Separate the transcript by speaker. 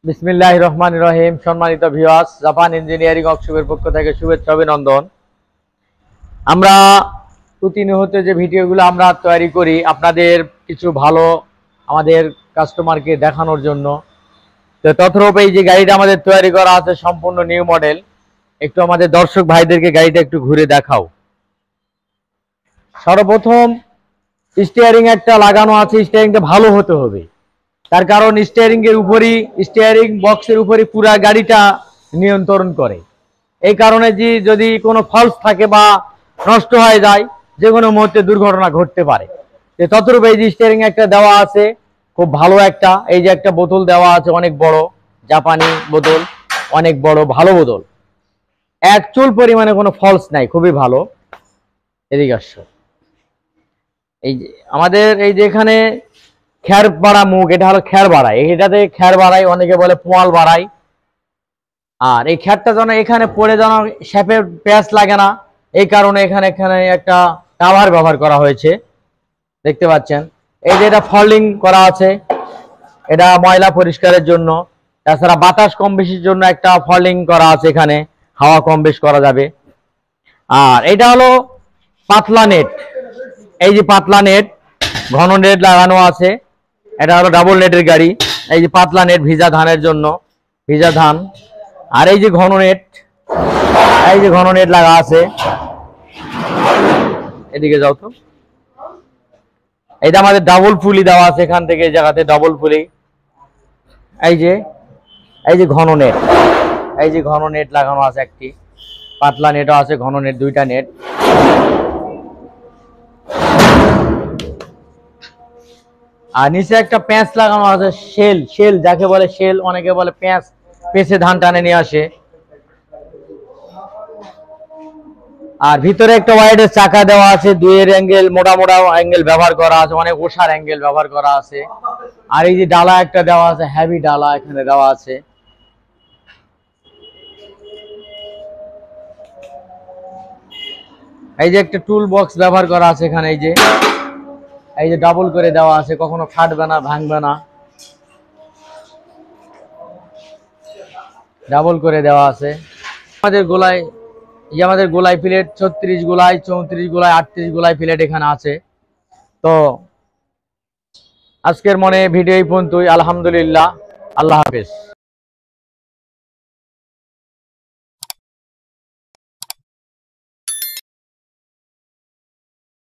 Speaker 1: বিসমিল্লাহির রহমানির রহিম। সম্মানিত ভিউয়ার্স, জাপান ইঞ্জিনিয়ারিং ওয়ার্কশপের পক্ষ থেকে শুভেচ্ছা অভিনন্দন। আমরা প্রতিনিয়ত যে ভিডিওগুলো আমরা তৈরি করি আপনাদের কিছু ভালো আমাদের কাস্টমারকে দেখানোর জন্য, তো তথ্যরূপে এই যে গাড়িটা আমাদের তৈরি করা আছে সম্পূর্ণ নিউ মডেল। একটু আমাদের দর্শক ভাইদেরকে গাড়িটা একটু ঘুরে দেখাও। সর্বপ্রথম স্টিয়ারিং একটা লাগানো আছে, স্টিয়ারিংটা ভালো হতে হবে। তার কারণ স্টিয়ারিং বক্সের উপরই পুরা গাড়িটা নিয়ন্ত্রণ করে। এই কারণে যদি কোনো ফলস থাকে বা নষ্ট হয়ে যায়, যে কোনো মুহূর্তে দুর্ঘটনা ঘটতে পারে। ততরূপ এই যে স্টিয়ারিং একটা দেওয়া আছে খুব ভালো একটা, এই যে একটা বোতল দেওয়া আছে অনেক বড়, জাপানি বোতল, অনেক বড় ভালো বোতল, এক চুল পরিমাণে কোনো ফলস নাই, খুবই ভালো। এদিকে আসো। এই যে আমাদের এই যে এখানে খ্যার বাড়া মুখ, এটা হলো খ্যার বাড়াই, এটাতে খ্যার বাড়াই, অনেকে বলে পোয়াল বাড়াই। আর এই খ্যারটা যেন এখানে পড়ে যেন শ্যাপের প্যাঁচ লাগে না, এই কারণে এখানে এখানে একটা কাভার ব্যবহার করা হয়েছে, দেখতে পাচ্ছেন। এই যে এটা ফল্ডিং করা আছে, এটা ময়লা পরিষ্কারের জন্য। তাছাড়া বাতাস কম বেশির জন্য একটা ফল্ডিং করা আছে, এখানে হাওয়া কম বেশ করা যাবে। আর এটা হলো পাতলা নেট, এই যে পাতলা নেট, ঘন নেট লাগানো আছে। এটা হলো ডাবল নেটের গাড়ি। এই যে পাতলা নেট ভিজা ধানের জন্য, ভিজা ধান। আর এই যে ঘন নেট, এই যে ঘন নেট লাগা আছে। এদিকে যাও তো। এটা আমাদের ডাবল পুলি দেওয়া আছে, এখান থেকে এই জায়গাতে ডাবল পুলি। এই যে ঘন নেট, এই যে ঘন নেট লাগানো আছে একটি, পাতলা নেটও আছে, ঘন নেট, দুইটা নেট। আর নিচে একটা প্যাঁচ লাগানো আছে, শেল যাকে বলে, শেল অনেকে বলে প্যাঁচ, পেঁচে ধান টানে নিয়ে আসে। আর ভিতরে একটা ওয়াইডের চাকা দেওয়া আছে, দুইয়ের অ্যাঙ্গেল, মোটা মোটা অ্যাঙ্গেল ব্যবহার করা আছে, অনেক ওষার অ্যাঙ্গেল ব্যবহার করা আছে। আর এই যে ডালা একটা দেওয়া আছে, হেভি ডালা এখানে দেওয়া আছে। এই যে একটা টুল বক্স ব্যবহার করা আছে এখানে, এই যে ডাবল করে দেওয়া আছে, কখনো ফাটবে না, ভাঙবে না, ডাবল করে দেওয়া আছে। আমাদের গোলায় প্লেট 36 গোলায়, 34 গোলায়, 38 গোলায় প্লেট এখানে আছে। তো আজকের ভিডিও এই পর্যন্তই। আলহামদুলিল্লাহ, আল্লাহ হাফেজ।